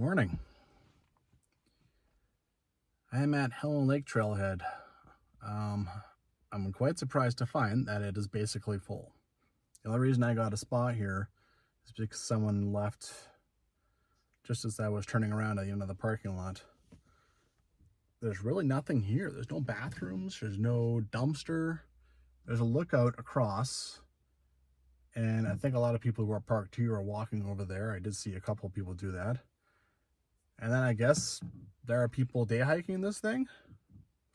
Morning. I am at Helen Lake trailhead. I'm quite surprised to find that it is basically full. The only reason I got a spot here is because someone left just as I was turning around at the end of the parking lot. There's really nothing here. There's no bathrooms, there's no dumpster. There's a lookout across, and I think a lot of people who are parked here are walking over there. I did see a couple of people do that. And then I guess there are people day hiking this thing.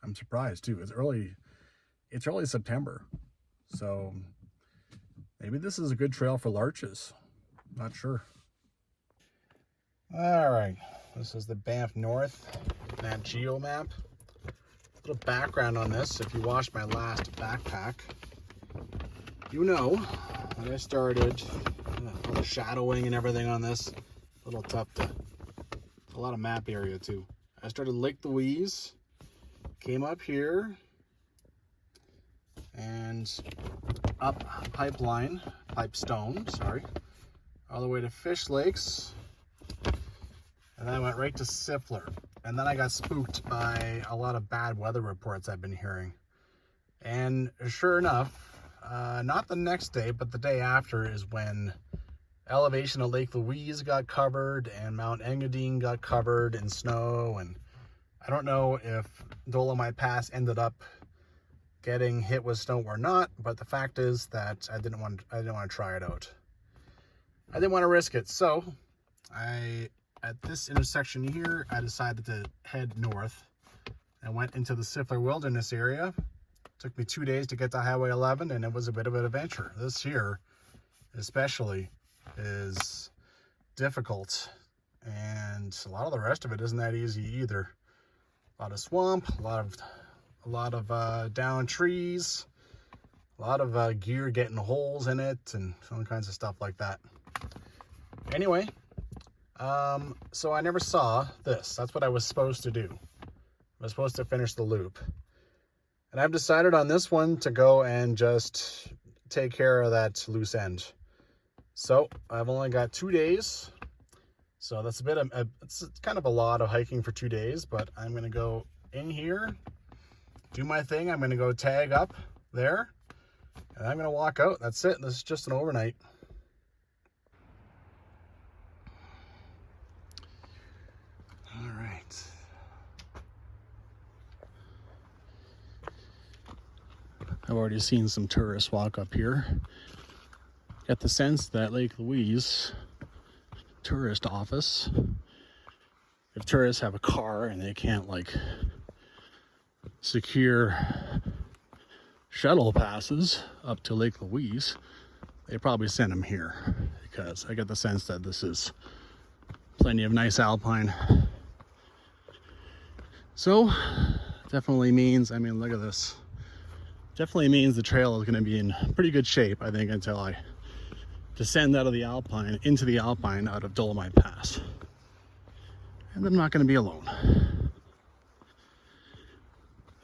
I'm surprised too. It's early September. So maybe this is a good trail for larches. Not sure. All right, this is the Banff North Nat Geo map. A little background on this. If you watched my last backpack, you know that I started all the shadowing and everything on this. A little tough to, a lot of map area too. I started Lake Louise, came up here and up Pipestone, all the way to Fish Lakes, and then I went right to Siffler. And then I got spooked by a lot of bad weather reports I've been hearing. And sure enough, not the next day, but the day after is when elevation of Lake Louise got covered and Mount Engadine got covered in snow. And I don't know if Dolomite Pass ended up getting hit with snow or not, but the fact is that I didn't want to try it out. I didn't want to risk it. So at this intersection here, I decided to head north and went into the Siffler Wilderness area. Took me 2 days to get to Highway 11, and it was a bit of an adventure. This here, especially, is difficult, and a lot of the rest of it isn't that easy either. A lot of swamp, a lot of down trees, a lot of gear getting holes in it, and all kinds of stuff like that. Anyway, so I never saw this. That's what I was supposed to do. I was supposed to finish the loop. And I've decided on this one to go and just take care of that loose end. So I've only got 2 days. So that's it's kind of a lot of hiking for 2 days, but I'm going to go in here, do my thing. I'm going to go tag up there, and I'm going to walk out. That's it. This is just an overnight. All right. I've already seen some tourists walk up here. Get the sense that Lake Louise tourist office, if tourists have a car and they can't like secure shuttle passes up to Lake Louise, they probably send them here, because I get the sense that this is plenty of nice alpine. So definitely means, I mean, look at this. Definitely means the trail is going to be in pretty good shape, I think, until I descend out of the alpine, into the alpine out of Dolomite Pass. And I'm not going to be alone.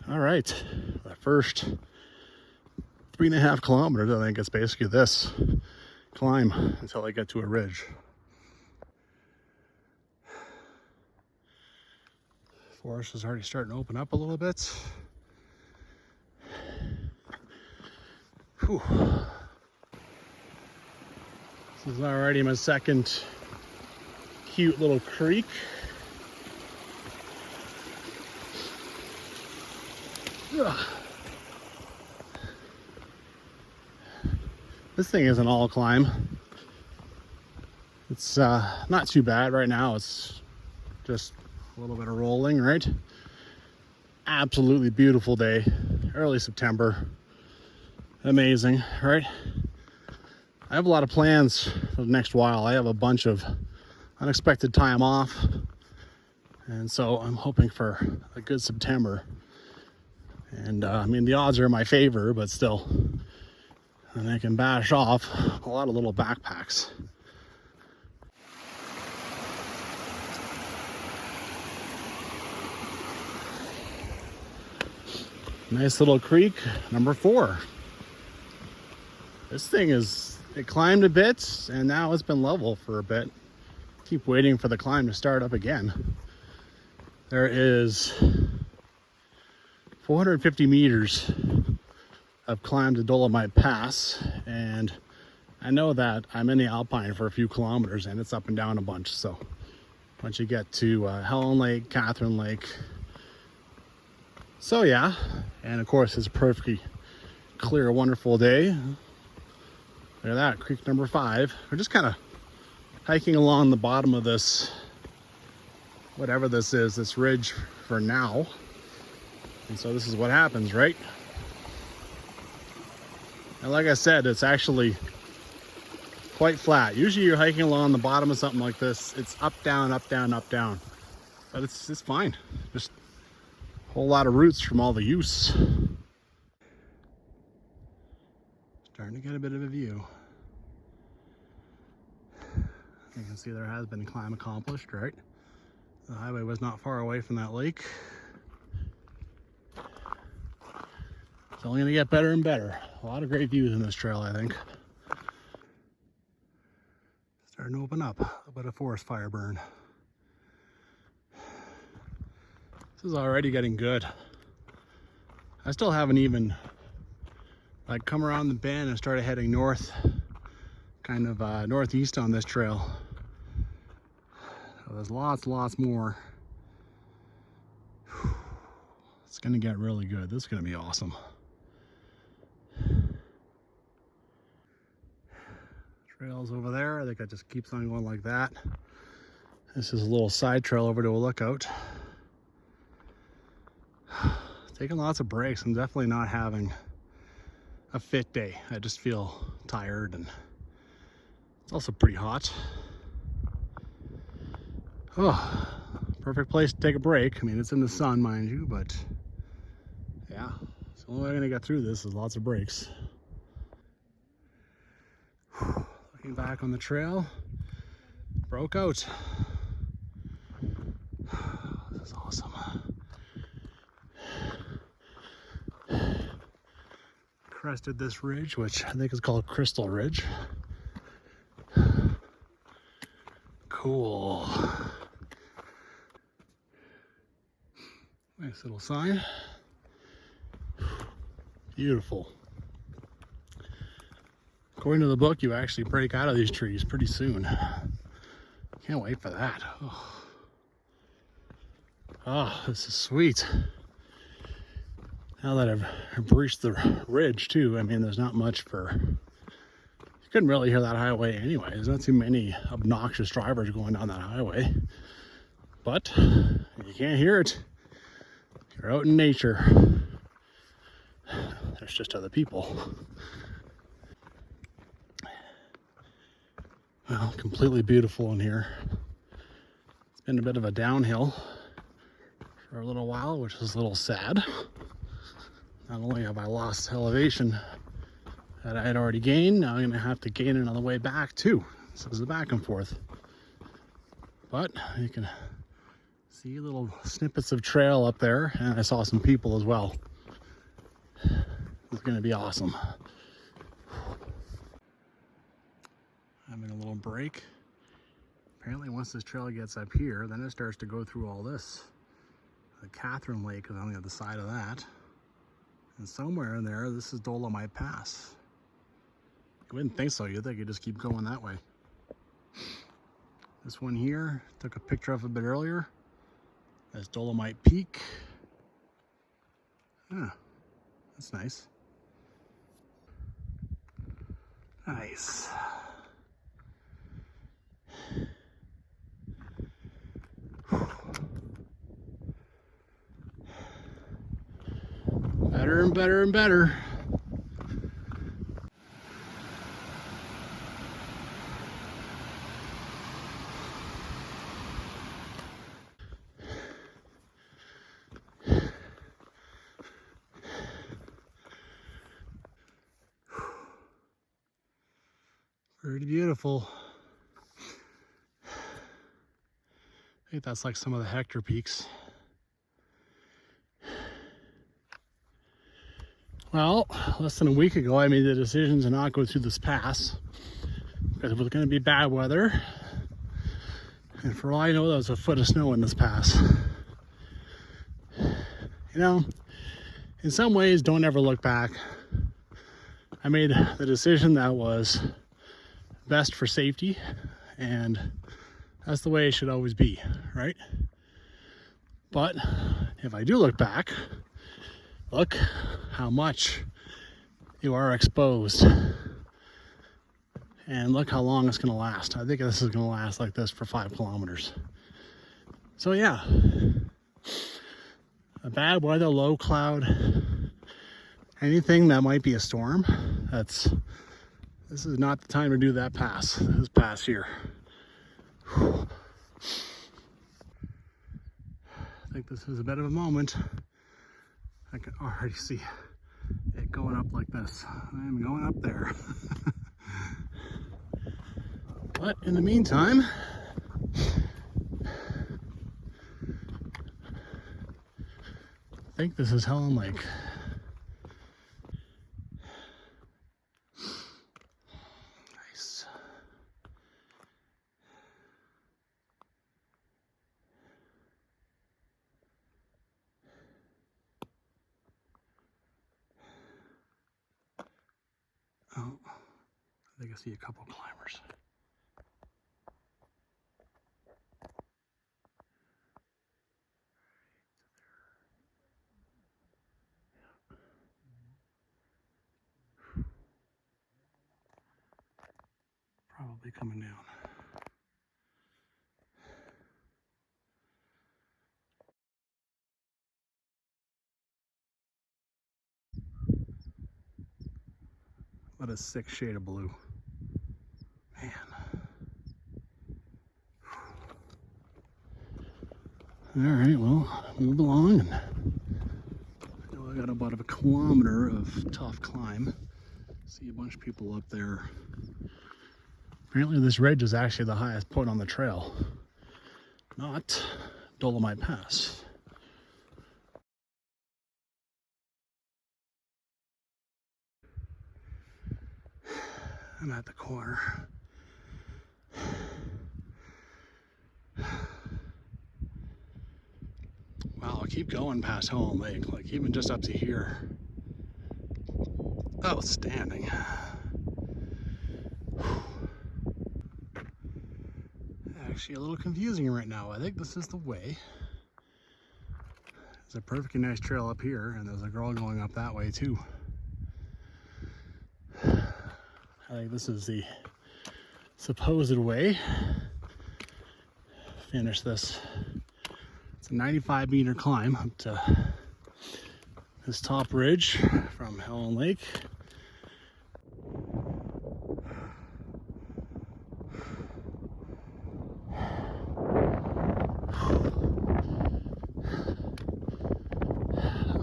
All right, the first 3.5 kilometers, I think it's basically this climb until I get to a ridge. Forest is already starting to open up a little bit. Whew. This is already my second cute little creek. Ugh. This thing is an all climb. It's not too bad right now. It's just a little bit of rolling, right? Absolutely beautiful day, early September. Amazing, right? I have a lot of plans for the next while. I have a bunch of unexpected time off, and so I'm hoping for a good September. And I mean, the odds are in my favor, but still, and I can bash off a lot of little backpacks. Nice little creek, number 4. This thing it climbed a bit, and now it's been level for a bit. keep waiting for the climb to start up again. There is 450 meters of climb to Dolomite Pass, and I know that I'm in the alpine for a few kilometers and it's up and down a bunch. So once you get to Helen Lake, Katherine Lake, so yeah, and of course it's a perfectly clear, wonderful day. Look at that, creek number 5. We're just kind of hiking along the bottom of this, whatever this is, this ridge for now. And so this is what happens, right? And like I said, it's actually quite flat. Usually you're hiking along the bottom of something like this, it's up, down, up, down, up, down. But it's fine. Just a whole lot of roots from all the use. Starting to get a bit of a view. You can see there has been a climb accomplished, right? The highway was not far away from that lake. It's only going to get better and better. A lot of great views in this trail, I think. Starting to open up. A bit of forest fire burn. This is already getting good. I still haven't even come around the bend and started heading north, kind of northeast on this trail. So there's lots more. It's gonna get really good. This is gonna be awesome. Trails over there. I think it just keeps on going like that. This is a little side trail over to a lookout. Taking lots of breaks. I'm definitely not having a fit day. I just feel tired, and it's also pretty hot. Oh, perfect place to take a break. I mean, it's in the sun, mind you, but yeah, it's the only way I'm gonna get through this is lots of breaks. Looking back on the trail, broke out. This is awesome. Crested this ridge, which I think is called Crystal Ridge. Cool. Nice little sign. Beautiful. According to the book, you actually break out of these trees pretty soon. Can't wait for that. Oh, this is sweet. Now that I've reached the ridge too, I mean, there's not much for, you couldn't really hear that highway anyway. There's not too many obnoxious drivers going down that highway. But if you can't hear it, you're out in nature. There's just other people. Well, completely beautiful in here. It's been a bit of a downhill for a little while, which is a little sad. Not only have I lost elevation that I had already gained, now I'm going to have to gain it on the way back too. So it's a back and forth. But you can see little snippets of trail up there, and I saw some people as well. It's going to be awesome. Having a little break. Apparently once this trail gets up here, then it starts to go through all this. The Katherine Lake is on the other side of that. And somewhere in there, this is Dolomite Pass. You wouldn't think so. You'd think you'd just keep going that way. This one here, took a picture of a bit earlier. That's Dolomite Peak. Yeah, that's nice. Nice. Better and better and better. Pretty beautiful. I think that's like some of the Hector peaks. Well, less than a week ago, I made the decision to not go through this pass because it was going to be bad weather. And for all I know, there was a foot of snow in this pass. You know, in some ways, don't ever look back. I made the decision that was best for safety, and that's the way it should always be, right? But if I do look back, look how much you are exposed. And look how long it's gonna last. I think this is gonna last like this for 5 kilometers. So yeah, a bad weather, low cloud, anything that might be a storm, this is not the time to do that pass, this pass here. Whew. I think this is a bit of a moment. I can already see it going up like this. I'm going up there. But in the meantime, I think this is Helen Lake. Nice. Oh, I think I see a couple climbers. Probably coming down. What a sick shade of blue. Man. Alright, well, move along. And I know I got about a kilometer of tough climb. See a bunch of people up there. Apparently this ridge is actually the highest point on the trail, not Dolomite Pass. I'm at the corner. Wow, I'll keep going past Helen Lake, like even just up to here. Outstanding. Actually a little confusing right now. I think this is the way. There's a perfectly nice trail up here, and there's a girl going up that way too. I think this is the supposed way. Finish this. It's a 95-meter climb up to this top ridge from Helen Lake.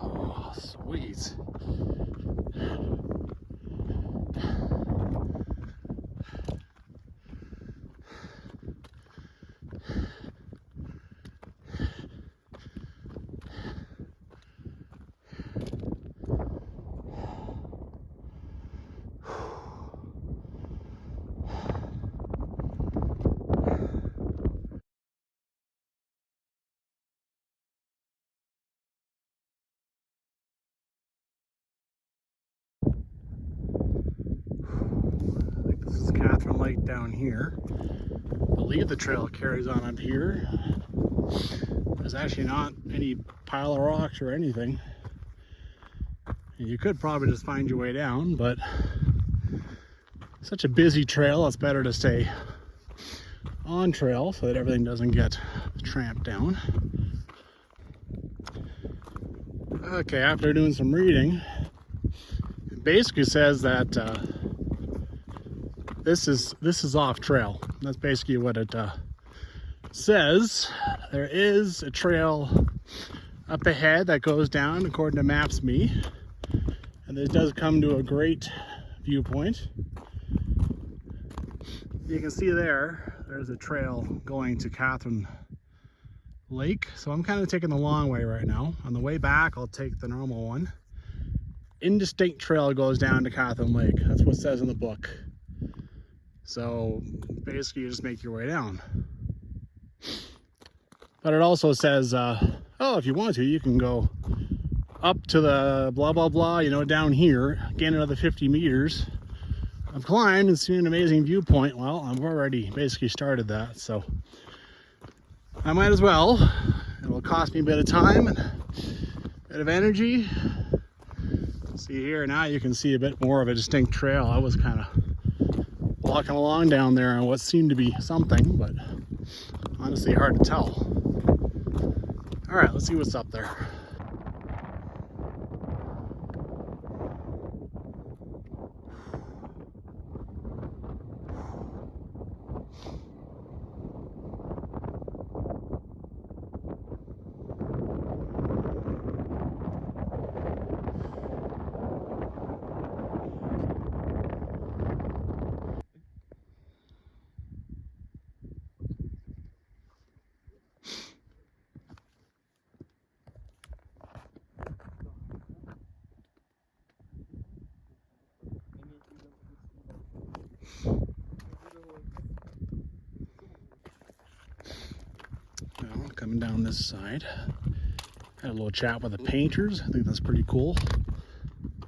Oh, sweet. Katherine Lake down here. I believe the trail carries on up here. There's actually not any pile of rocks or anything. And you could probably just find your way down, but such a busy trail, it's better to stay on trail so that everything doesn't get tramped down. Okay, after doing some reading, it basically says that this is off trail. That's basically what it says. There is a trail up ahead that goes down according to Maps.me, and this does come to a great viewpoint. You can see there's a trail going to Katherine Lake. So I'm kind of taking the long way right now. On the way back, I'll take the normal one. Indistinct trail goes down to Katherine Lake. That's what it says in the book. So basically you just make your way down. But it also says, oh, if you want to, you can go up to the blah, blah, blah, you know, down here, gain another 50 meters. I've climbed and seen an amazing viewpoint. Well, I've already basically started that, so I might as well. It'll cost me a bit of time and a bit of energy. See here, now you can see a bit more of a distinct trail. I was kind of walking along down there on what seemed to be something, but honestly hard to tell. All right, let's see what's up there. Well, coming down this side, had a little chat with the painters. I think that's pretty cool.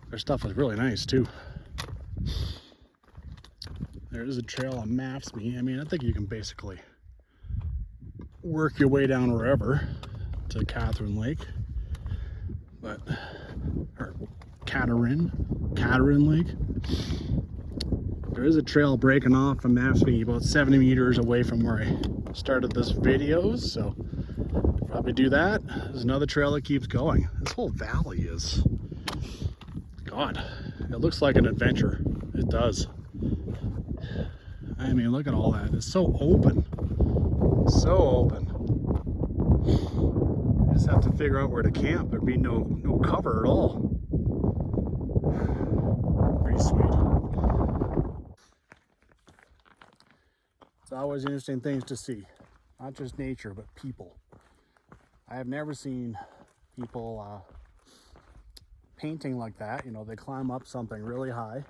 Their stuff is really nice too. There is a trail on maps me. I mean, I think you can basically work your way down wherever to Katherine Lake, but or Katherine Lake. There is a trail breaking off from maps me about 70 meters away from where I started this video, so probably do that. There's another trail that keeps going. This whole valley is, God, it looks like an adventure. It does. I mean, look at all that. It's so open. So open. You just have to figure out where to camp. There'd be no cover at all. Pretty sweet. It's always interesting things to see. Not just nature, but people. I have never seen people painting like that. You know, they climb up something really high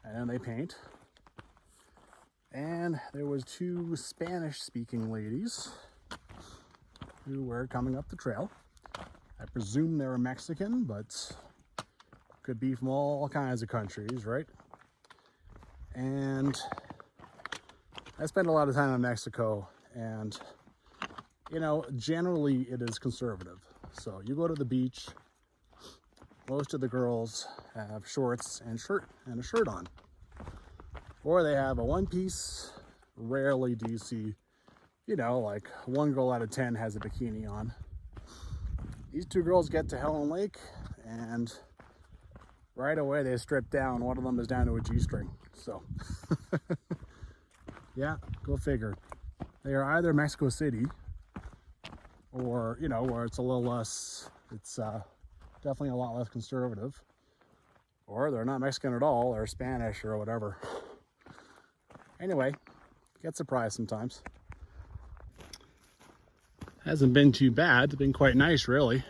and then they paint. And there was two Spanish-speaking ladies who were coming up the trail. I presume they were Mexican, but could be from all kinds of countries, right? And I spent a lot of time in Mexico, and you know, generally it is conservative. So you go to the beach, most of the girls have shorts and a shirt on. Or they have a one piece. Rarely do you see, you know, like one girl out of 10 has a bikini on. These two girls get to Helen Lake and right away they strip down. One of them is down to a G-string. So yeah, go figure. They are either Mexico City or, you know, where it's a little less, it's definitely a lot less conservative, or they're not Mexican at all, or Spanish or whatever. Anyway, get surprised sometimes. Hasn't been too bad. It's been quite nice, really.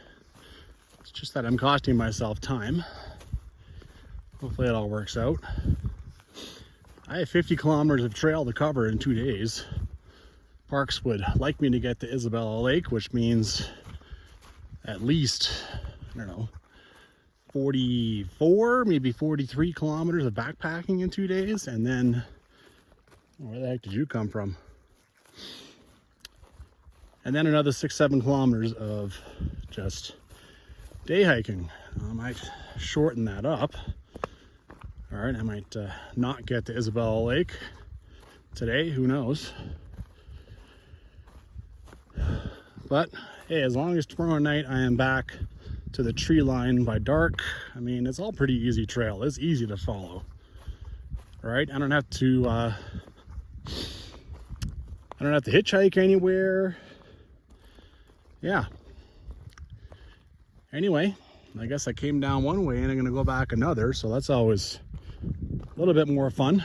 It's just that I'm costing myself time. Hopefully it all works out. I have 50 kilometers of trail to cover in 2 days. Parks would like me to get to Isabella Lake, which means at least, I don't know, 44, maybe 43 kilometers of backpacking in 2 days, and then where the heck did you come from? And then another 6-7 kilometers of just day hiking. I might shorten that up. All right, I might not get to Isabella Lake today, who knows? But hey, as long as tomorrow night I am back to the tree line by dark, I mean, it's all pretty easy trail. It's easy to follow, right? I don't have to hitchhike anywhere. Yeah. Anyway, I guess I came down one way and I'm gonna go back another, so that's always a little bit more fun.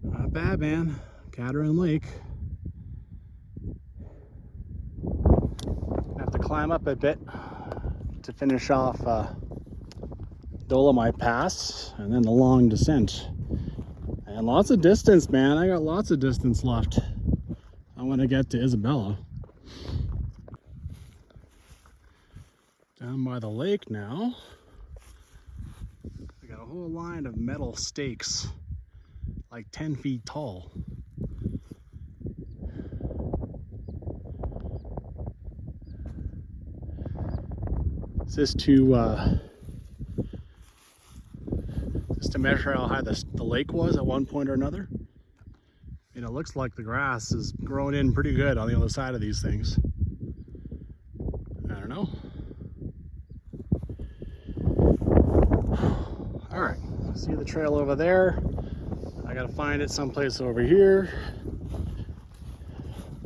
Not bad, man. Katherine Lake. Have to climb up a bit to finish off Dolomite Pass, and then the long descent And lots of distance, man. I got lots of distance left. I want to get to Isabella. Down by the lake now. I got a whole line of metal stakes, like 10 feet tall. Is this to measure how high the lake was at one point or another? And it looks like the grass is growing in pretty good on the other side of these things. I don't know. All right, see the trail over there. I gotta find it someplace over here.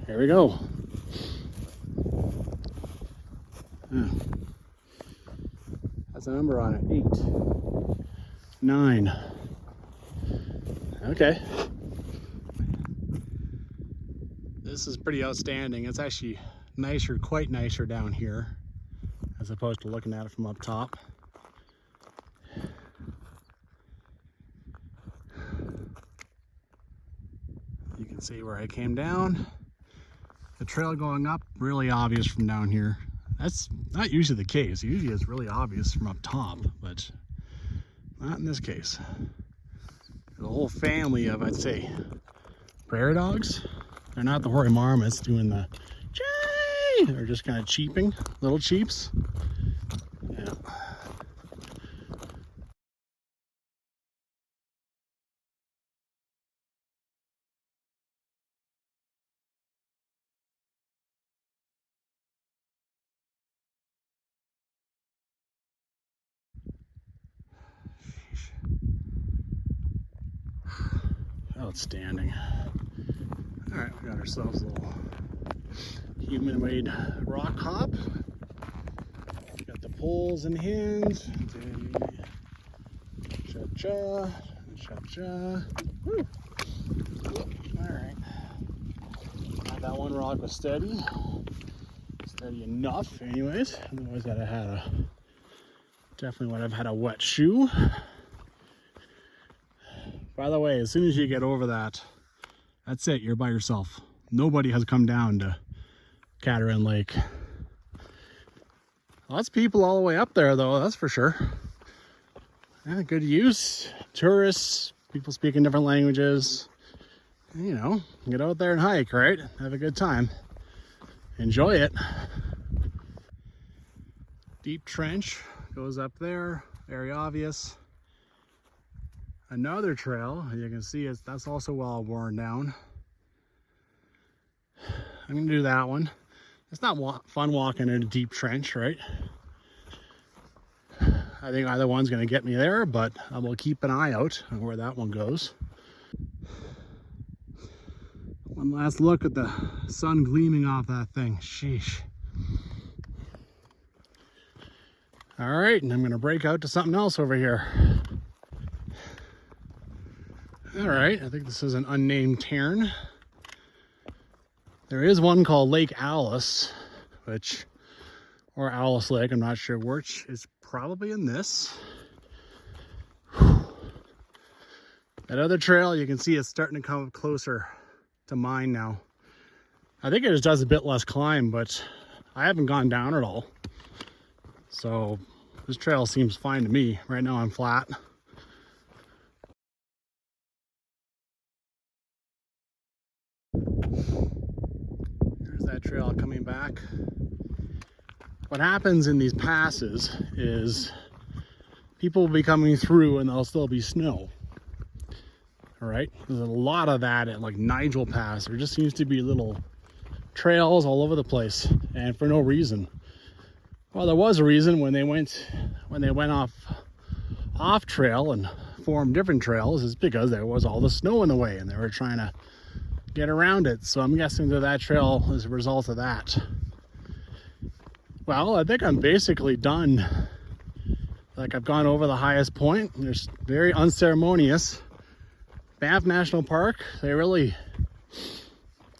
Here we go. That's a number on it, 8, 9. Okay. This is pretty outstanding. It's actually nicer, quite nicer down here, as opposed to looking at it from up top. You can see where I came down. The trail going up, really obvious from down here. That's not usually the case. Usually it's really obvious from up top, but not in this case. There's a whole family of, I'd say, prairie dogs. They're not the hoary marmots doing the chee. They're just kind of cheeping, little cheeps. Yeah. Outstanding. All right, we got ourselves a little human-made rock hop. Got the poles in hand. Cha-cha, cha-cha. Woo. All right. That one rock was steady. Steady enough, anyways. Otherwise, I'd have had definitely would have had a wet shoe. By the way, as soon as you get over that, that's it, you're by yourself. Nobody has come down to Katherine Lake. Lots of people all the way up there though, that's for sure. Yeah, good use, tourists, people speaking different languages. You know, get out there and hike, right? Have a good time. Enjoy it. Deep trench goes up there, very obvious. Another trail, you can see that's also well worn down. I'm gonna do that one. It's not fun walking in a deep trench, right? I think either one's gonna get me there, but I will keep an eye out on where that one goes. One last look at the sun gleaming off that thing. Sheesh. All right, and I'm gonna break out to something else over here. All right, I think this is an unnamed cairn. There is one called Lake Alice, or Alice Lake, I'm not sure which, is probably in this. That other trail, you can see it's starting to come closer to mine now. I think it just does a bit less climb, but I haven't gone down at all. So this trail seems fine to me. Right now I'm flat. That trail coming back. What happens in these passes is people will be coming through and there'll still be snow. All right, there's a lot of that at like Nigel Pass. There just seems to be little trails all over the place and for no reason. Well, there was a reason when they went off trail and formed different trails, is because there was all the snow in the way and they were trying to get around it. So I'm guessing that trail is a result of that. Well, I think I'm basically done. Like I've gone over the highest point. There's very unceremonious. Banff National Park, they really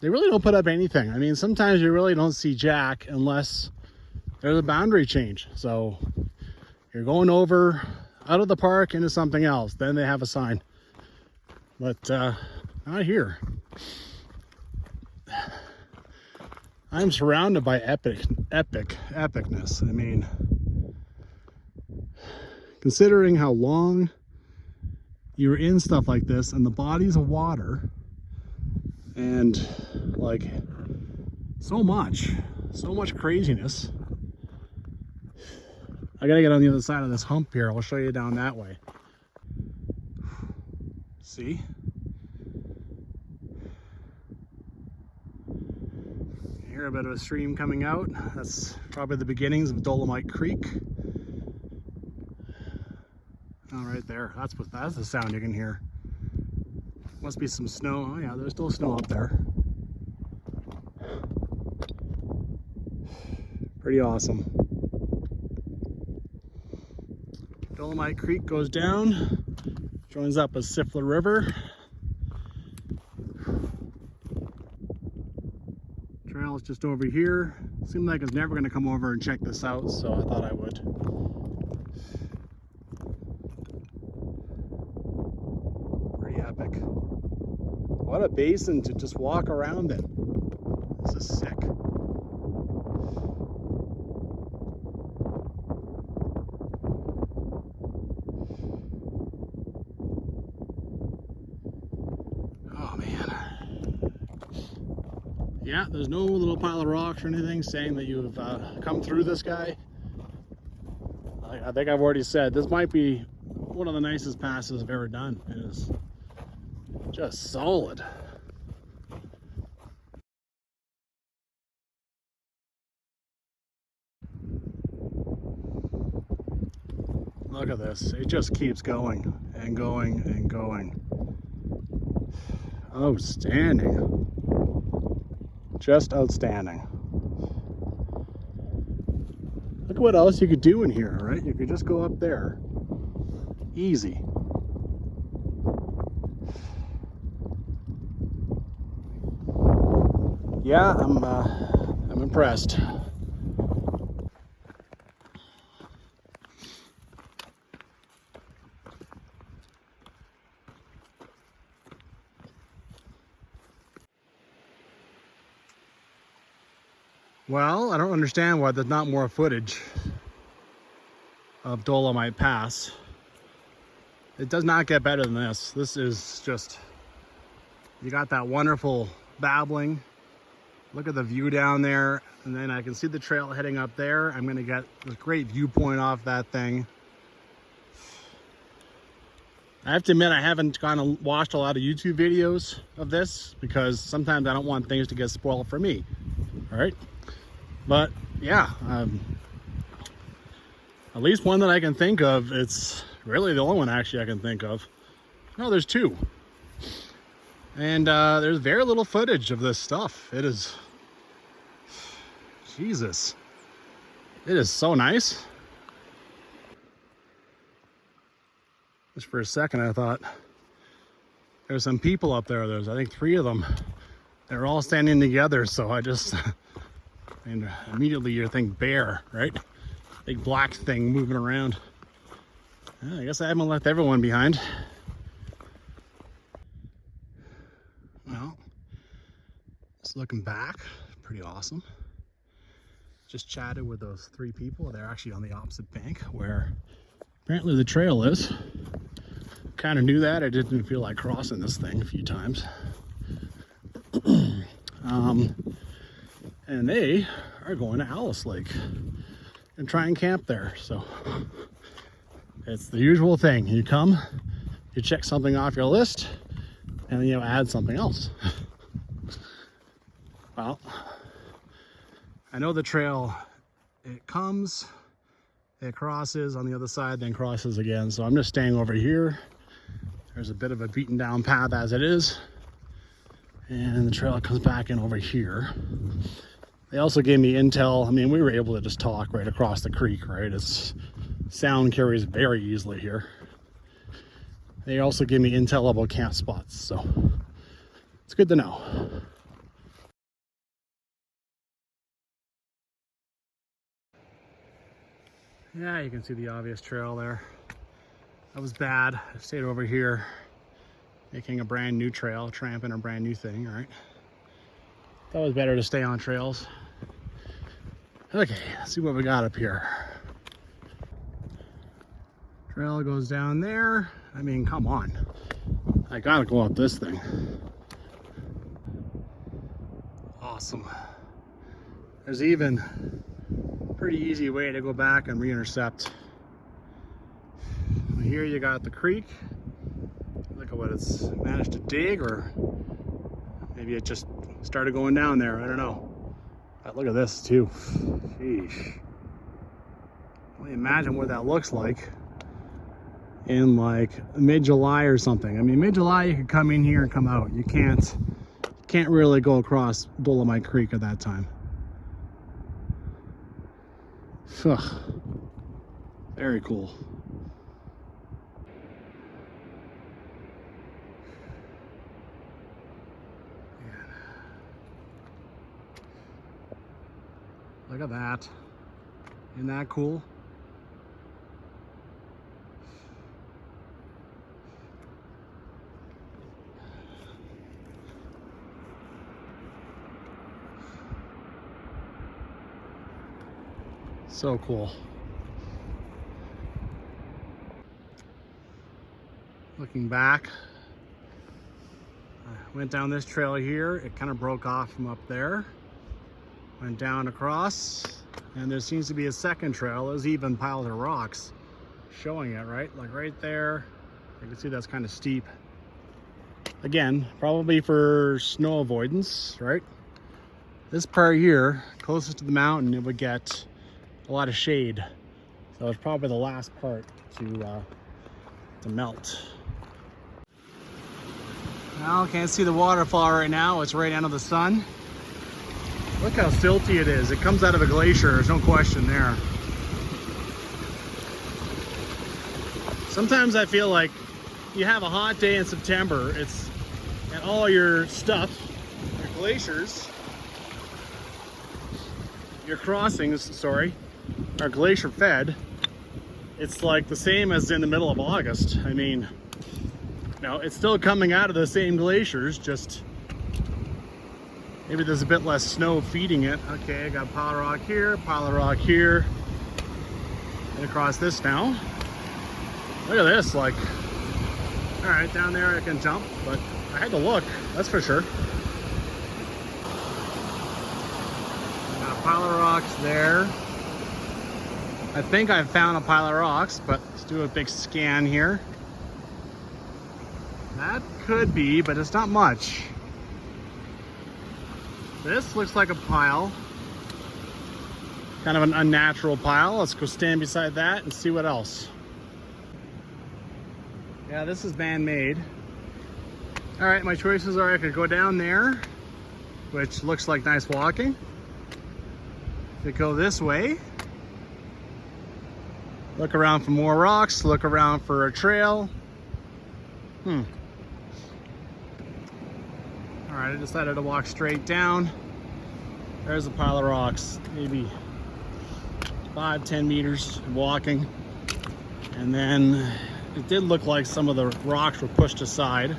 don't put up anything. I mean, sometimes you really don't see jack unless there's a boundary change. So you're going over out of the park into something else, then they have a sign. but not here. I'm surrounded by epicness. I mean, considering how long you're in stuff like this and the bodies of water and like so much craziness. I gotta get on the other side of this hump here. I'll show you down that way. See? You hear a bit of a stream coming out. That's probably the beginnings of Dolomite Creek. Oh, right there. That's the sound you can hear. Must be some snow. Oh yeah, there's still snow up there. Pretty awesome. Dolomite Creek goes down, joins up with Sifler River. Trail's just over here. Seemed like I was never going to come over and check this out, so I thought I would. Pretty epic. What a basin to just walk around in. This is sick. Yeah, there's no little pile of rocks or anything saying that you've come through this guy. I think I've already said this might be one of the nicest passes I've ever done. It is just solid. Look at this. It just keeps going and going and going. Outstanding. Just outstanding. Look at what else you could do in here, right? You could just go up there. Easy. Yeah, I'm impressed. Well, I don't understand why there's not more footage of Dolomite Pass. It does not get better than this. This is just, you got that wonderful babbling. Look at the view down there, and then I can see the trail heading up there. I'm gonna get a great viewpoint off that thing. I have to admit, I haven't gone and watched a lot of YouTube videos of this because sometimes I don't want things to get spoiled for me. All right. But yeah, at least one that I can think of. It's really the only one actually I can think of. No, there's two. And there's very little footage of this stuff. It is, Jesus, it is so nice. Just for a second, I thought there's some people up there. There's, I think, 3 of them. They're all standing together, so I just... And immediately you think bear, right? Big black thing moving around. I guess I haven't left everyone behind. Well, just looking back, pretty awesome. Just chatted with those 3 people. They're actually on the opposite bank where apparently the trail is. Kind of knew that. I didn't feel like crossing this thing a few times. And they are going to Helen Lake and try and camp there. So it's the usual thing. You come, you check something off your list, and then you add something else. Well, I know the trail, it comes, it crosses on the other side, then crosses again. So I'm just staying over here. There's a bit of a beaten down path as it is. And the trail comes back in over here. They also gave me intel. I mean, we were able to just talk right across the creek, right? It's sound carries very easily here. They also gave me intel about camp spots, so it's good to know. Yeah, you can see the obvious trail there. That was bad. I stayed over here. making a brand new trail, tramping a brand new thing, right? It's always better to stay on trails. Okay, let's see what we got up here. Trail goes down there. I mean, come on. I gotta go up this thing. Awesome. There's even a pretty easy way to go back and re-intercept. Here you got the creek. Look at what it's managed to dig, or maybe it just started going down there. I don't know. But look at this too. Sheesh. Well, imagine what that looks like in like mid-July or something. I mean, mid-July you could come in here and come out. You can't really go across Dolomite Creek at that time. Ugh. Very cool. Look at that. Isn't that cool? So cool. Looking back, I went down this trail here. It kind of broke off from up there. Went down across, and there seems to be a second trail. There's even piles of rocks showing it, right? Like right there. You can see that's kind of steep. Again, probably for snow avoidance, right? This part here, closest to the mountain, it would get a lot of shade. So it's probably the last part to melt. Well, can't see the waterfall right now. It's right under the sun. Look how silty it is. It comes out of a glacier, there's no question there. Sometimes I feel like you have a hot day in September, and all your stuff, your glaciers, your crossings, sorry, are glacier fed. It's like the same as in the middle of August. I mean, no, it's still coming out of the same glaciers, just maybe there's a bit less snow feeding it. Okay, I got a pile of rock here, pile of rock here, and across this now. Look at this, like, all right, down there I can jump, but I had to look, that's for sure. Got a pile of rocks there. I think I found a pile of rocks, but let's do a big scan here. That could be, but it's not much. This looks like a pile, kind of an unnatural pile. Let's go stand beside that and see what else. Yeah, this is man-made. All right, my choices are I could go down there, which looks like nice walking. Could go this way. Look around for more rocks, look around for a trail. All right, I decided to walk straight down. There's a pile of rocks, maybe 5-10 meters walking. And then it did look like some of the rocks were pushed aside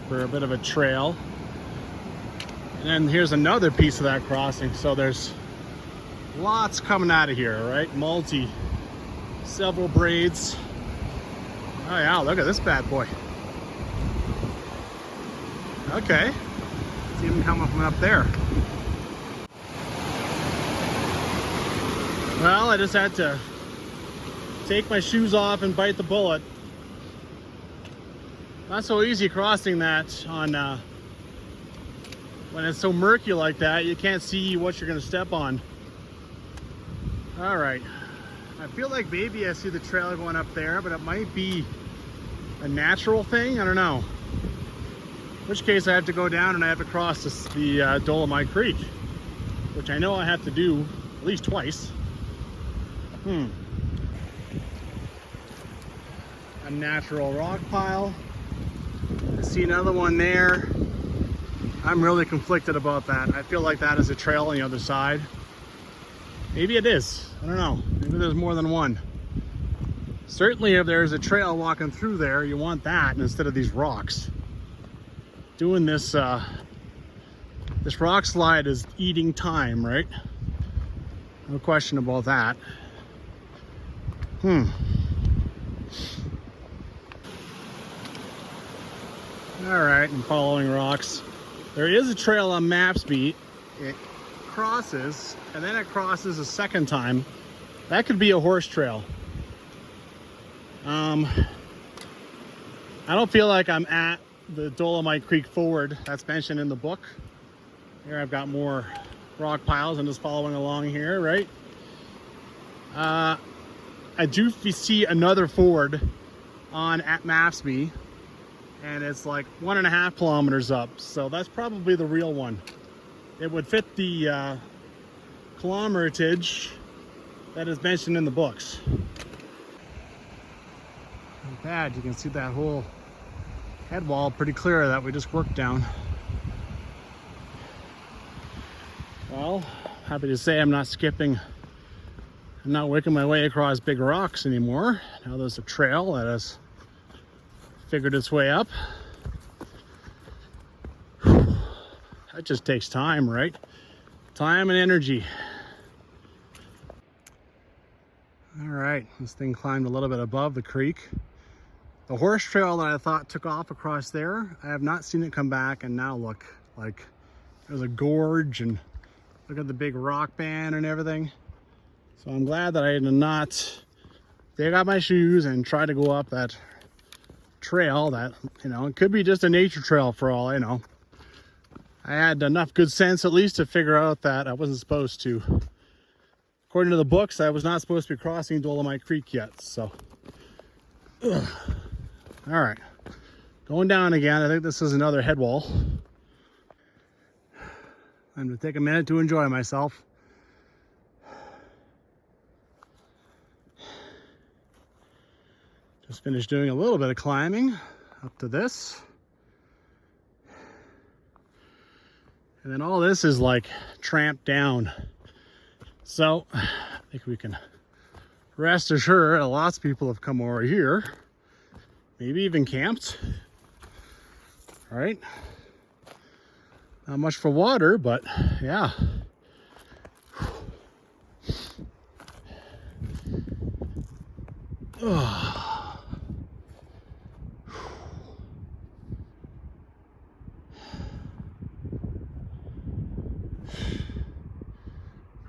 for a bit of a trail. And then here's another piece of that crossing. So there's lots coming out of here, right? Several braids. Oh yeah, look at this bad boy. Okay, it's even coming from up there. Well, I just had to take my shoes off and bite the bullet. Not so easy crossing that on when it's so murky like that. You can't see what you're gonna step on. All right, I feel like maybe I see the trail going up there, but it might be a natural thing, I don't know. In which case I have to go down and I have to cross the Dolomite Creek, which I know I have to do at least twice. A natural rock pile. I see another one there. I'm really conflicted about that. I feel like that is a trail on the other side. Maybe it is, I don't know. Maybe there's more than one. Certainly if there's a trail walking through there, you want that instead of these rocks. Doing this this rock slide is eating time, right? No question about that. All right, I'm following rocks. There is a trail on Mapsby. It crosses, and then it crosses a second time. That could be a horse trail. I don't feel like I'm at the Dolomite Creek ford that's mentioned in the book. Here I've got more rock piles. I'm just following along here, right? I do see another ford at Mapsby, and it's like 1.5 kilometers up, so that's probably the real one. It would fit the kilometerage that is mentioned in the books. Not bad, you can see that whole head wall pretty clear that we just worked down. Well, happy to say I'm not skipping, I'm not working my way across big rocks anymore. Now there's a trail that has figured its way up. That just takes time, right? Time and energy. All right, this thing climbed a little bit above the creek. The horse trail that I thought took off across there, I have not seen it come back, and now look, like there's a gorge, and look at the big rock band and everything. So I'm glad that I did not dig out my shoes and try to go up that trail that, you know, it could be just a nature trail for all I know. I had enough good sense at least to figure out that I wasn't supposed to. According to the books, I was not supposed to be crossing Dolomite Creek yet, so. Ugh. All right, going down again. I think this is another head wall. I'm gonna take a minute to enjoy myself. Just finished doing a little bit of climbing up to this. And then all this is like tramped down. So I think we can rest assured that lots of people have come over here. Maybe even camped. All right. Not much for water, but yeah. Oh.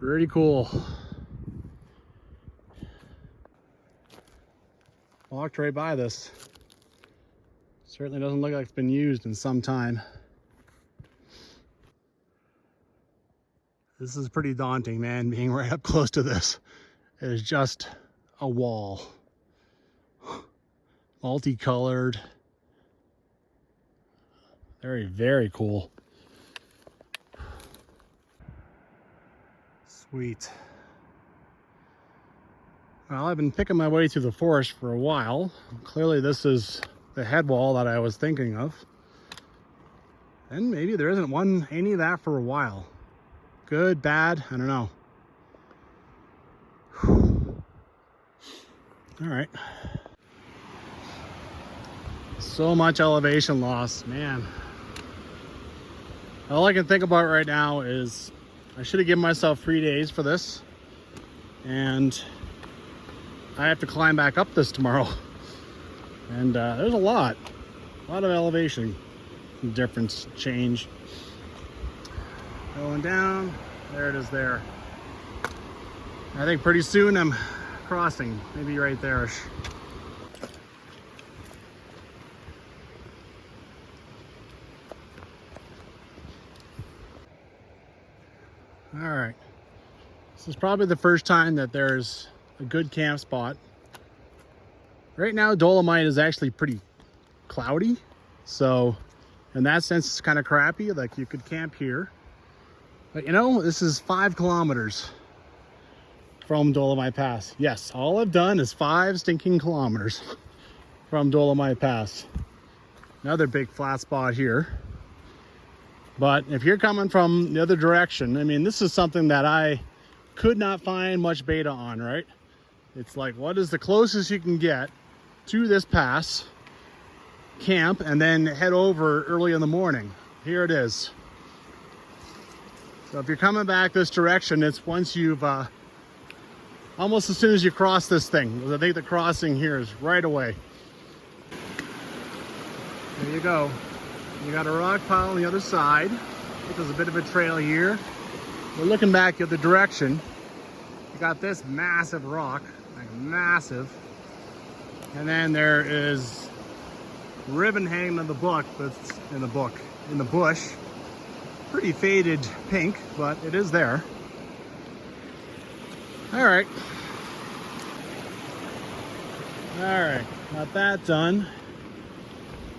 Pretty cool. Walked right by this. Certainly doesn't look like it's been used in some time. This is pretty daunting, man, being right up close to this. It is just a wall. Multicolored. Very, very cool. Sweet. Well, I've been picking my way through the forest for a while. Clearly this is the head wall that I was thinking of. And maybe there isn't any of that for a while. Good, bad, I don't know. All right. So much elevation loss, man. All I can think about right now is I should have given myself 3 days for this. And I have to climb back up this tomorrow. And there's a lot of elevation difference, change. Going down, there it is there. I think pretty soon I'm crossing, maybe right there. All right, this is probably the first time that there's a good camp spot. Right now, Dolomite is actually pretty cloudy. So in that sense, it's kind of crappy. Like you could camp here. But you know, this is 5 kilometers from Dolomite Pass. Yes, all I've done is 5 stinking kilometers from Dolomite Pass. Another big flat spot here. But if you're coming from the other direction, I mean, this is something that I could not find much beta on, right? It's like, what is the closest you can get to this pass, camp, and then head over early in the morning. Here it is. So if you're coming back this direction, it's once you've almost as soon as you cross this thing. I think the crossing here is right away. There you go. You got a rock pile on the other side. There's a bit of a trail here. We're looking back at the direction. You got this massive rock, like massive. And then there is ribbon hanging in the book, but in the bush. Pretty faded pink, but it is there. All right, got that done.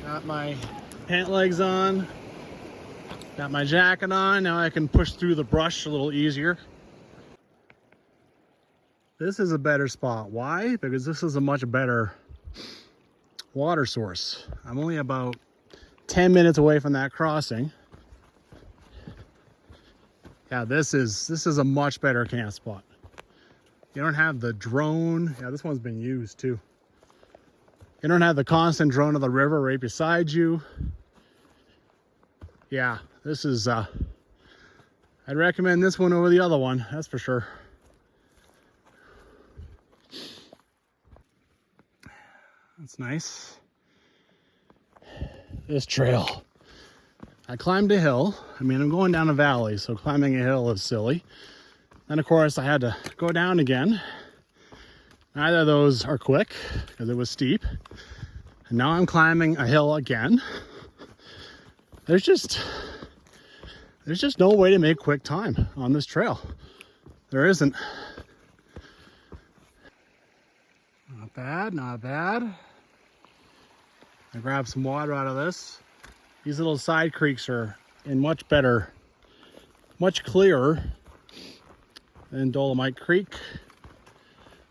Got my pant legs on, got my jacket on. Now I can push through the brush a little easier. This is a better spot. Why? Because this is a much better water source. I'm only about 10 minutes away from that crossing. Yeah, this is a much better camp spot. You don't have the drone. Yeah, this one's been used too. You don't have the constant drone of the river right beside you. Yeah, this is, I'd recommend this one over the other one, that's for sure. That's nice. This trail. I climbed a hill. I mean, I'm going down a valley, so climbing a hill is silly. And of course, I had to go down again. Neither of those are quick because it was steep. And now I'm climbing a hill again. There's just no way to make quick time on this trail. There isn't. Not bad, not bad. I grabbed some water out of this. These little side creeks are in much better, much clearer than Dolomite Creek.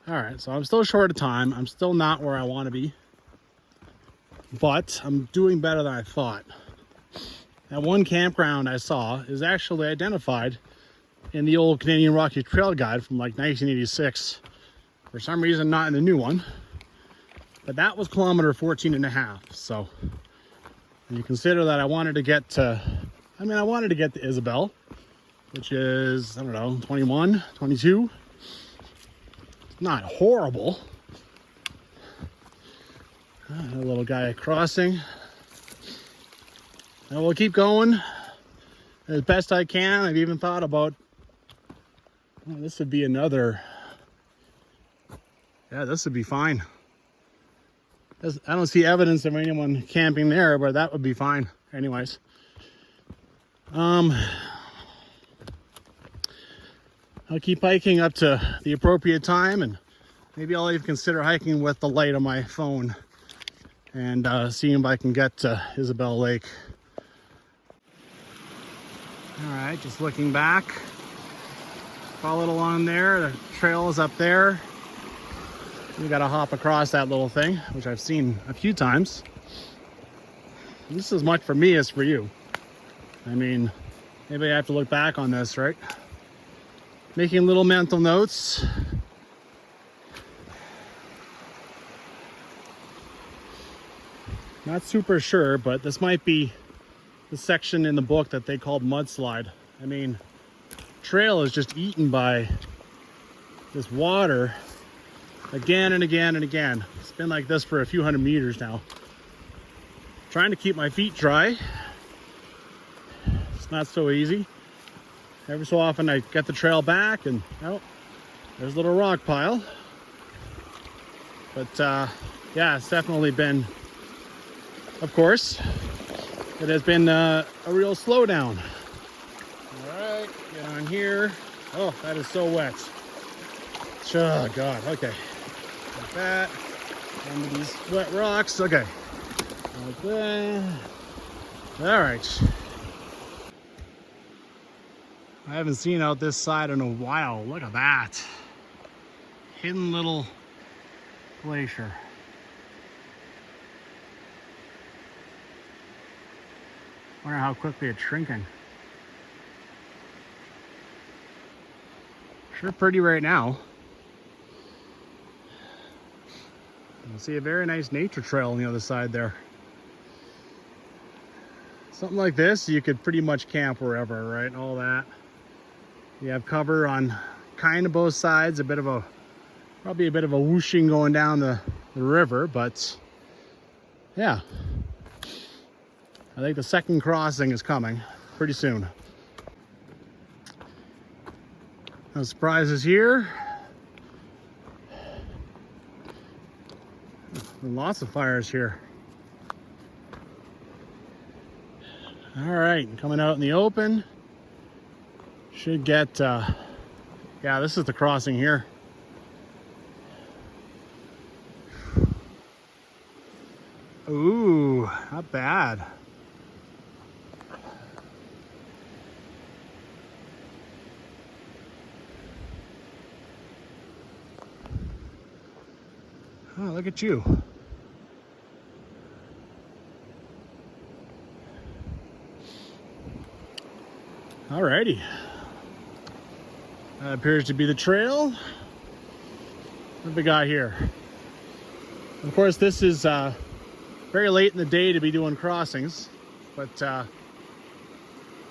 All right, so I'm still short of time. I'm still not where I want to be, but I'm doing better than I thought. That one campground I saw is actually identified in the old Canadian Rockies Trail guide from like 1986. For some reason, not in the new one, but that was kilometer 14 and a half. So when you consider that I wanted to get to Isabel, which is, I don't know, 21, 22. Not horrible. A little guy crossing. And we'll keep going as best I can. I've even thought about, well, this would be another, yeah, this would be fine. I don't see evidence of anyone camping there, but that would be fine anyways. I'll keep hiking up to the appropriate time, and maybe I'll even consider hiking with the light on my phone and seeing if I can get to Isabel Lake. All right, just looking back. Followed along there. The trail is up there. You gotta hop across that little thing, which I've seen a few times. This is as much for me as for you. I mean, maybe I have to look back on this, right? Making little mental notes. Not super sure, but this might be the section in the book that they called mudslide. I mean, trail is just eaten by this water again and again and again. It's been like this for a few hundred meters now. Trying to keep my feet dry. It's not so easy. Every so often I get the trail back and, oh, there's a little rock pile. But yeah, it's definitely been, of course, it has been a real slowdown. All right, get on here. Oh, that is so wet. Oh God, okay. Like that. Under these wet rocks, okay. Like that. All right. I haven't seen out this side in a while. Look at that. Hidden little glacier. Wonder how quickly it's shrinking. Sure pretty right now. You see a very nice nature trail on the other side there. Something like this, you could pretty much camp wherever, right? All that. You have cover on kind of both sides, probably a bit of a whooshing going down the river, but yeah. I think the second crossing is coming pretty soon. No surprises here. Lots of fires here. All right, coming out in the open. Should get, yeah, this is the crossing here. Ooh, not bad. Oh, look at you. Alrighty. That appears to be the trail. What have we got here? Of course, this is very late in the day to be doing crossings, but I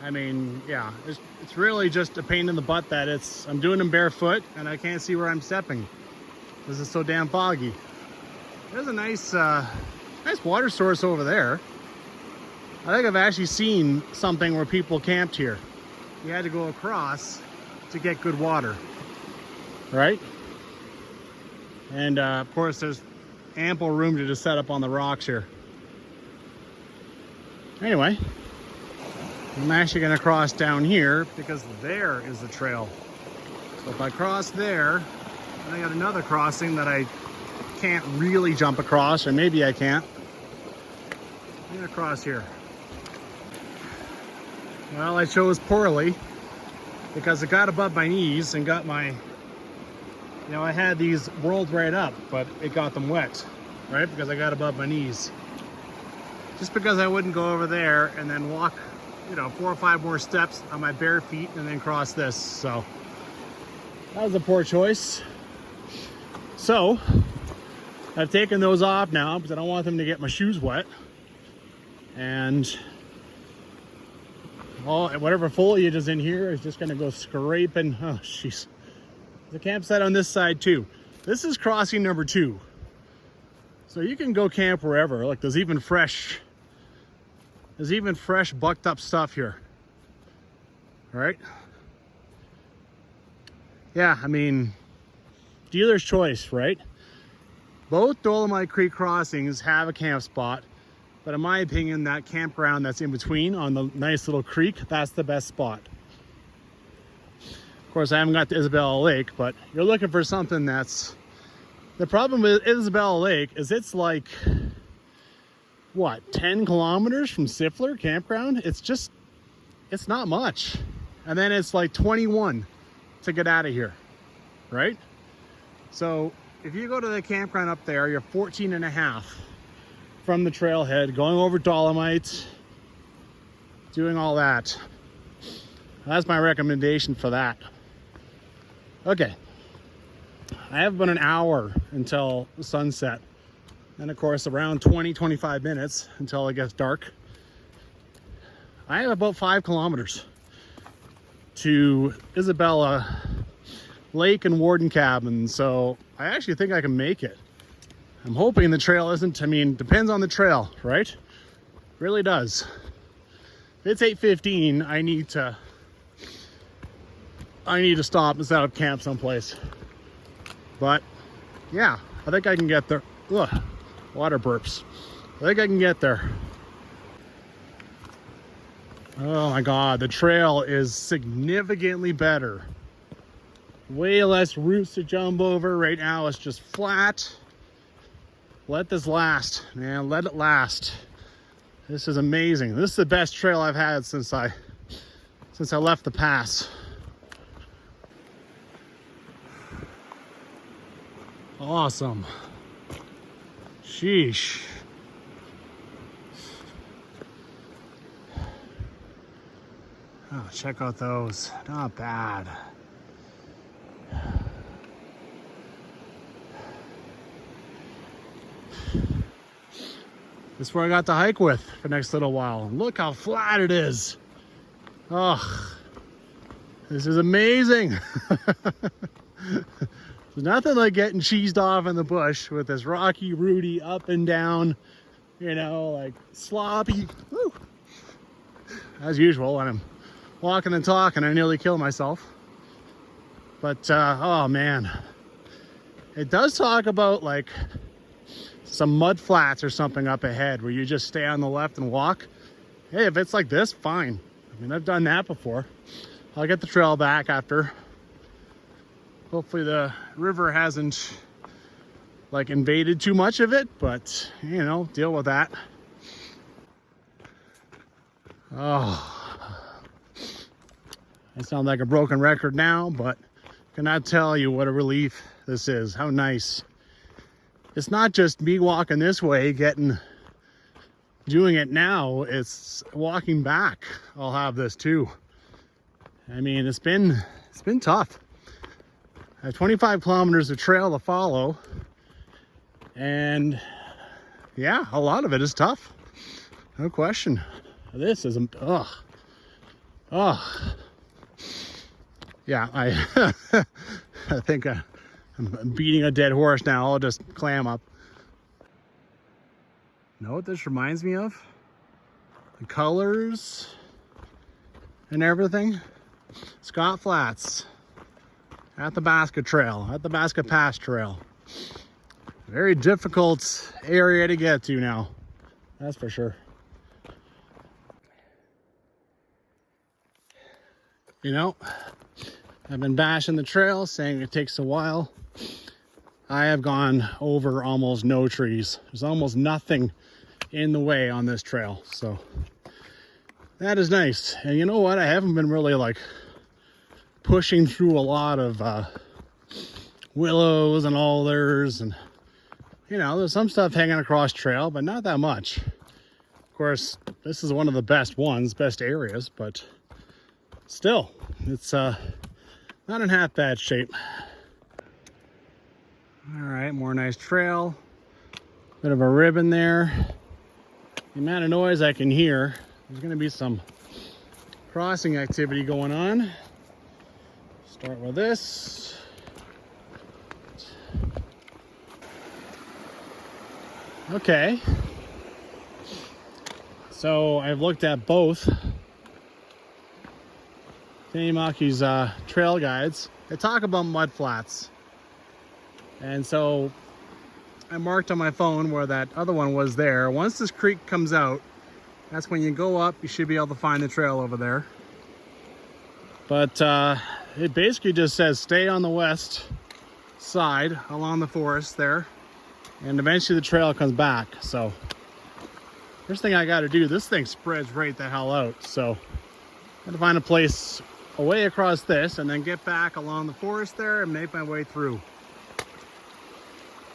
mean, yeah, it's really just a pain in the butt that I'm doing them barefoot and I can't see where I'm stepping because it's so damn foggy. There's a nice water source over there. I think I've actually seen something where people camped here. You had to go across to get good water, right? And of course, there's ample room to just set up on the rocks here. Anyway, I'm actually going to cross down here because there is the trail. So if I cross there, then I got another crossing that I can't really jump across, or maybe I can't. I'm going to cross here. Well, I chose poorly because it got above my knees and got my, I had these rolled right up, but it got them wet, right? Because I got above my knees. Just because I wouldn't go over there and then walk, 4 or 5 more steps on my bare feet and then cross this. So that was a poor choice. So I've taken those off now because I don't want them to get my shoes wet. And whatever foliage is in here is just going to go scraping. Oh, jeez. The campsite on this side too. This is crossing number 2. So you can go camp wherever. Look, there's even fresh bucked up stuff here. All right. Yeah, I mean, dealer's choice, right? Both Dolomite Creek crossings have a camp spot. But in my opinion, that campground that's in between on the nice little creek, that's the best spot. Of course, I haven't got to Isabella Lake, but you're looking for something that's... The problem with Isabella Lake is it's like, what, 10 kilometers from Siffler campground? It's not much. And then it's like 21 to get out of here, right? So if you go to the campground up there, you're 14 and a half from the trailhead, going over Dolomite, doing all that. That's my recommendation for that. Okay, I have about an hour until sunset, and of course around 20-25 minutes until it gets dark. I have about 5 kilometers to Isabella Lake and Warden Cabin, so I actually think I can make it. I'm hoping the trail isn't, depends on the trail, right? Really does. If it's 8:15, I need to stop and set up camp someplace. But yeah, I think I can get there. Ugh, water burps. I think I can get there. Oh my God, the trail is significantly better. Way less roots to jump over. Right now it's just flat. Let this last, man, let it last. This is amazing. This is the best trail I've had since I left the pass. Awesome. Sheesh. Oh, check out those. Not bad. This is where I got to hike with for the next little while. Look how flat it is. Oh, this is amazing. There's nothing like getting cheesed off in the bush with this rocky, rooty, up and down, you know, like sloppy. Woo. As usual, when I'm walking and talking, I nearly kill myself. But, oh man. It does talk about like some mud flats or something up ahead where you just stay on the left and walk. Hey, if it's like this, fine. I mean, I've done that before. I'll get the trail back after. Hopefully the river hasn't like invaded too much of it, but you know, deal with that. Oh, I sound like a broken record now, but cannot tell you what a relief this is. How nice. It's not just me walking this way, doing it now. It's walking back. I'll have this too. I mean, it's been tough. I have 25 kilometers of trail to follow, and yeah, a lot of it is tough. No question. This is yeah, I think I'm beating a dead horse now. I'll just clam up. You know what this reminds me of? The colors and everything. Scott Flats at the Basket Trail, at the Basket Pass Trail. Very difficult area to get to now, that's for sure. You know, I've been bashing the trail, saying it takes a while. I have gone over almost no trees. There's almost nothing in the way on this trail, so that is nice. And you know what? I haven't been really like pushing through a lot of willows and alders, and you know, there's some stuff hanging across trail, but not that much. Of course, this is one of the best ones, best areas, but still, it's not in half bad shape. All right, more nice trail. Bit of a ribbon there. The amount of noise I can hear, there's gonna be some crossing activity going on. Start with this. Okay. So I've looked at both Canadian Rockies trail guides. They talk about mud flats. And so I marked on my phone where that other one was there. Once this creek comes out, that's when you go up, you should be able to find the trail over there. But it basically just says stay on the west side along the forest there, and eventually the trail comes back. So first thing I got to do, this thing spreads right the hell out. So I got to find a place away across this and then get back along the forest there and make my way through.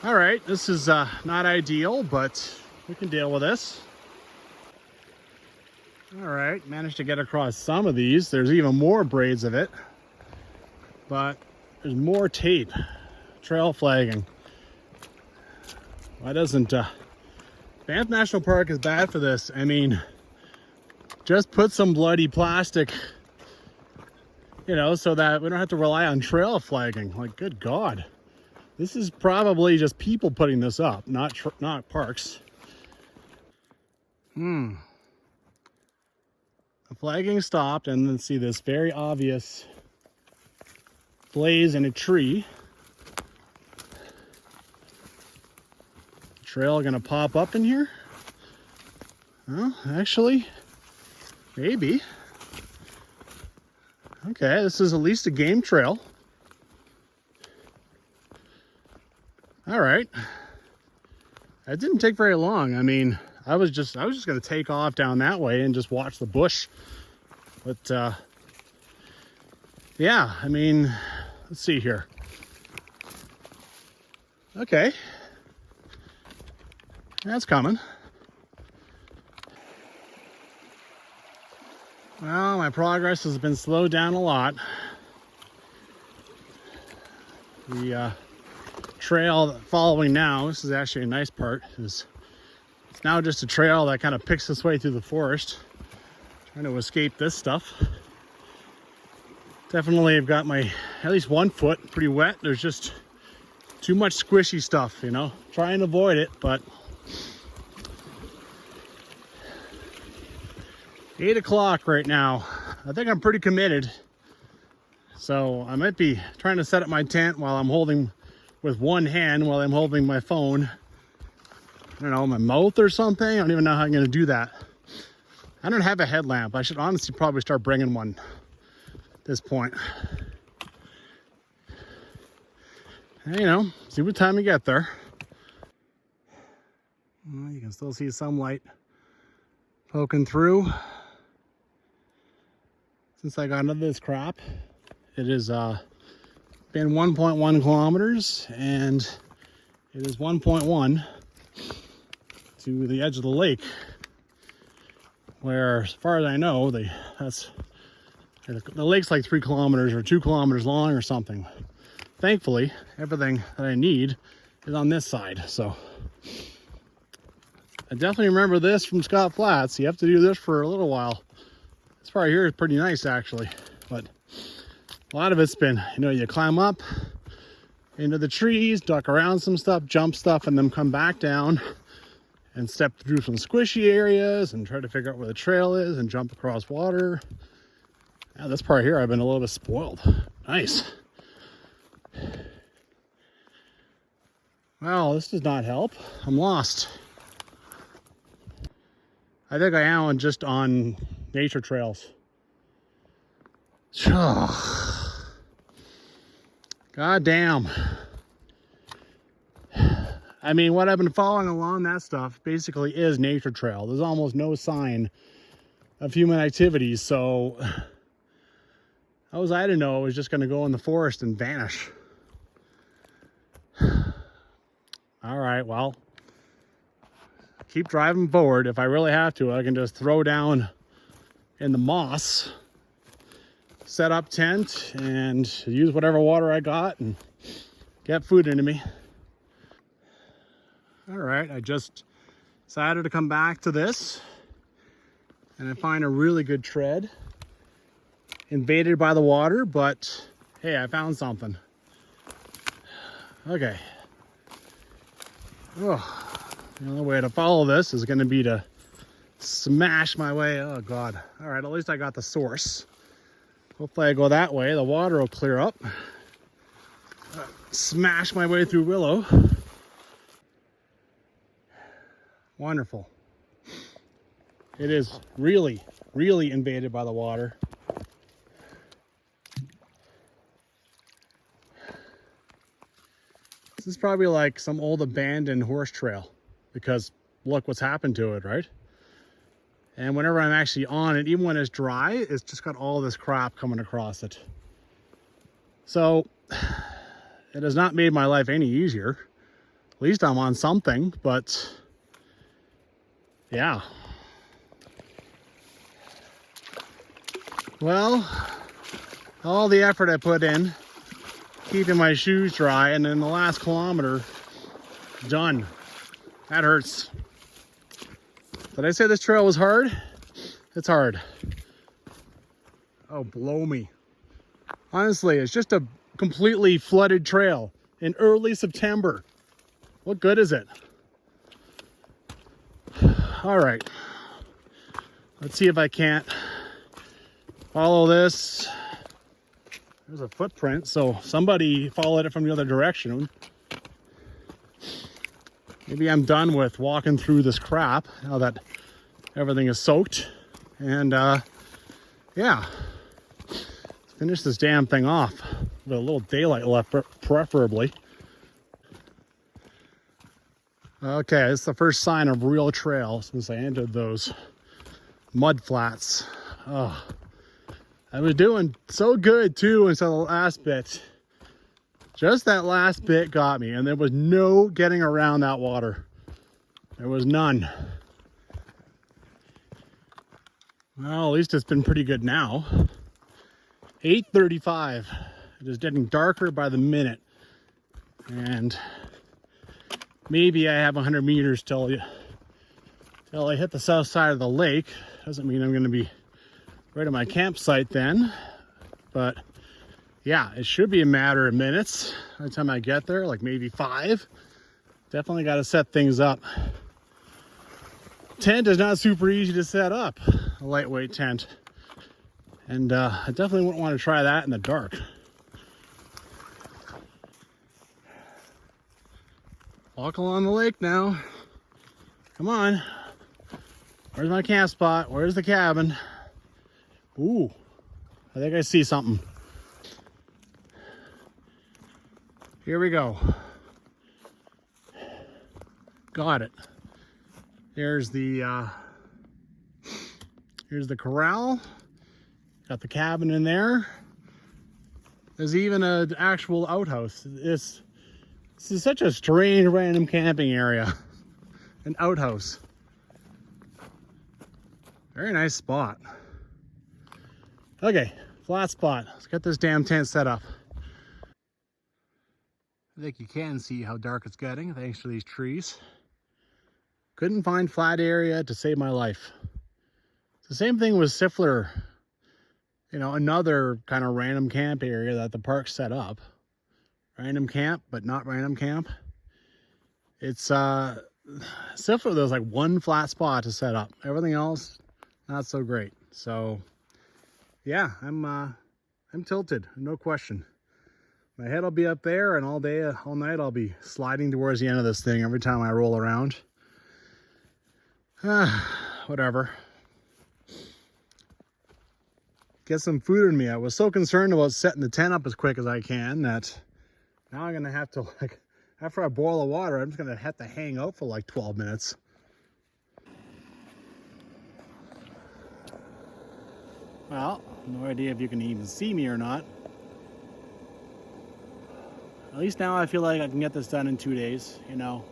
All right, this is not ideal, but we can deal with this. All right, managed to get across some of these. There's even more braids of it, but there's more tape, trail flagging. Why doesn't Banff National Park is bad for this? I mean, just put some bloody plastic, you know, so that we don't have to rely on trail flagging. Like, good God. This is probably just people putting this up, not parks. The flagging stopped, and then see this very obvious blaze in a tree. Trail gonna pop up in here? Well, actually, maybe. Okay, this is at least a game trail. All right, that didn't take very long. I mean, I was just gonna take off down that way and just watch the bush. But yeah, I mean, let's see here. Okay, that's coming. Well, my progress has been slowed down a lot. The trail following now, this is actually a nice part, is It's now just a trail that kind of picks its way through the forest. Trying to escape this stuff. Definitely I've got my, at least one foot pretty wet. There's just too much squishy stuff, you know. Try and avoid it, but 8 o'clock right now. I think I'm pretty committed. So I might be trying to set up my tent while I'm holding with one hand while I'm holding my phone. I don't know, my mouth or something. I don't even know how I'm going to do that. I don't have a headlamp. I should honestly probably start bringing one at this point. And, you know, see what time you get there. Well, you can still see some light poking through. Since I got into this crap, it has been 1.1 kilometers, and it is 1.1 to the edge of the lake, where, as far as I know, the lake's like 3 kilometers or 2 kilometers long or something. Thankfully, everything that I need is on this side. So I definitely remember this from Scott Flats. You have to do this for a little while. This part here is pretty nice, actually, but a lot of it's been, you know, you climb up into the trees, duck around some stuff, jump stuff, and then come back down and step through some squishy areas and try to figure out where the trail is and jump across water. Yeah, this part here, I've been a little bit spoiled. Nice. Well, this does not help. I'm lost. I think I am just on nature trails. God damn. I mean, what I've been following along that stuff basically is nature trail. There's almost no sign of human activities, so how was I to know it was just going to go in the forest and vanish? All right, well, keep driving forward. If I really have to, I can just throw down in the moss, set up tent, and use whatever water I got and get food into me. All right, I just decided to come back to this, and I find a really good tread. Invaded by the water, but hey, I found something. Okay. Oh, the only way to follow this is going to be to smash my way. Oh God. All right, at least I got the source. Hopefully I go that way, the water will clear up. Smash my way through willow. Wonderful. It is really, really invaded by the water. This is probably like some old abandoned horse trail, because look what's happened to it, right? And whenever I'm actually on it, even when it's dry, it's just got all this crap coming across it. So it has not made my life any easier. At least I'm on something, but yeah. Well, all the effort I put in, keeping my shoes dry, and then the last kilometer, done. That hurts. Did I say this trail was hard? It's hard. Oh, blow me. Honestly, it's just a completely flooded trail in early September. What good is it? All right. Let's see if I can't follow this. There's a footprint, so somebody followed it from the other direction. Maybe I'm done with walking through this crap now that everything is soaked. And yeah, let's finish this damn thing off with a little daylight left, preferably. Okay, it's the first sign of real trail since I entered those mud flats. Oh, I was doing so good too until the last bit. Just that last bit got me, and there was no getting around that water. There was none. Well, at least it's been pretty good now. 8:35. It is getting darker by the minute. And maybe I have 100 meters till till I hit the south side of the lake. Doesn't mean I'm going to be right at my campsite then, but yeah, it should be a matter of minutes by the time I get there, like maybe 5. Definitely got to set things up. Tent is not super easy to set up, a lightweight tent, and I definitely wouldn't want to try that in the dark. Walk along the lake now. Come on. Where's my camp spot? Where's the cabin? Ooh, I think I see something. Here we go. Got it. Here's the corral. Got the cabin in there. There's even an actual outhouse. This is such a strange random camping area. An outhouse. Very nice spot. Okay, flat spot. Let's get this damn tent set up. I think you can see how dark it's getting thanks to these trees. Couldn't find flat area to save my life. It's the same thing with Siffler. You know, another kind of random camp area that the park set up. Random camp, but not random camp. It's Siffler, there's like one flat spot to set up. Everything else, not so great. So yeah, I'm tilted, no question. My head will be up there, and all day, all night, I'll be sliding towards the end of this thing every time I roll around. Whatever. Get some food in me. I was so concerned about setting the tent up as quick as I can that now I'm gonna have to, like, after I boil the water, I'm just gonna have to hang out for like 12 minutes. Well, no idea if you can even see me or not. At least now I feel like I can get this done in 2 days, you know.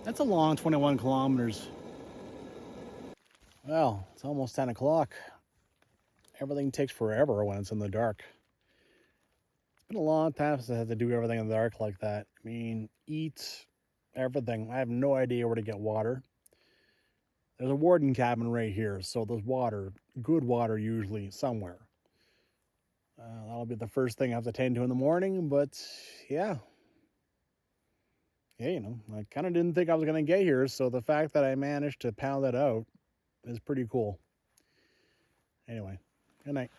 That's a long 21 kilometers. Well, it's almost 10 o'clock. Everything takes forever when it's in the dark. It's been a long time since I had to do everything in the dark like that. I mean, eat, everything. I have no idea where to get water. There's a warden cabin right here, so there's water, good water usually, somewhere. That'll be the first thing I have to tend to in the morning, but yeah. Yeah, you know, I kind of didn't think I was going to get here, so the fact that I managed to pound that out is pretty cool. Anyway, good night.